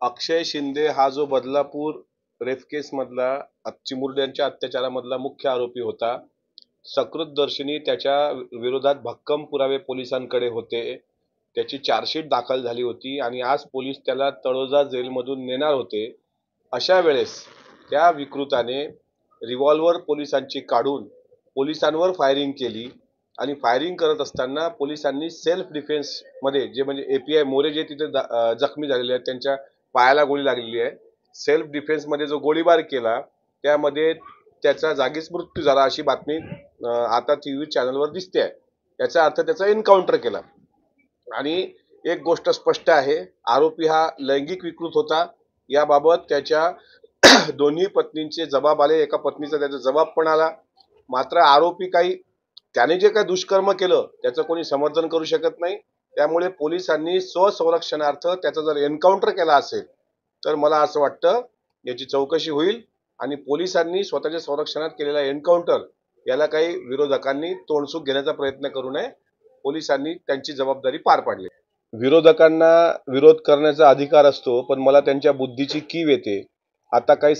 अक्षय शिंदे हा जो बदलापूर रेप केस मधला चिमुरड्यांच्या अत्याचारामधला मुख्य आरोपी होता, सकृतदर्शनी त्याच्या विरोधात भक्कम पुरावे पोलिसांकडे होते. त्याची चार्जशीट दाखल झाली होती आणि आज पोलीस त्याला तळोजा जेलमधून नेणार होते. अशा वेळेस त्या विकृताने रिव्हॉल्वर पोलिसांची काढून पोलिसांवर फायरिंग केली आणि फायरिंग करत असताना पोलिसांनी सेल्फ डिफेन्स मध्ये जे म्हणजे एपीआय मोरे जे तिथे जखमी झालेले आहेत, त्यांच्या पायाला गोळी लागलेली आहे. सेल्फ डिफेन्स मध्ये जो गोळीबार केला त्यामध्ये त्याचा जागीच मृत्यू झाला अशी बातमी आता टीव्ही चॅनलवर दिसते आहे. याचा अर्थ त्याचा एन्काउंटर केला. आणि एक गोष्ट स्पष्ट आहे, आरोपी हा लैंगिक विकृत होता. याबाबत त्याच्या दोन्ही पत्नींचे जबाब आले, एका पत्नीचा त्याचा जबाब पण आला. मात्र आरोपी त्याने जे काही दुष्कर्म केलं त्याचं कोणी समर्थन करू शकत नाही. त्यामुळे पोलिसांनी स्वसंरक्षणार्थ त्याचा जर एन्काउंटर केला असेल तर मला असं वाटतं याची चौकशी होईल आणि पोलिसांनी स्वतःच्या संरक्षणात केलेला एन्काउंटर याला काही विरोधकांनी तोंडसूक घेण्याचा प्रयत्न करू नये. पोलिसांनी त्यांची जबाबदारी पार पाडली. विरोधकांना विरोध करण्याचा अधिकार असतो, पण मला त्यांच्या बुद्धीची कीव येते. आता काही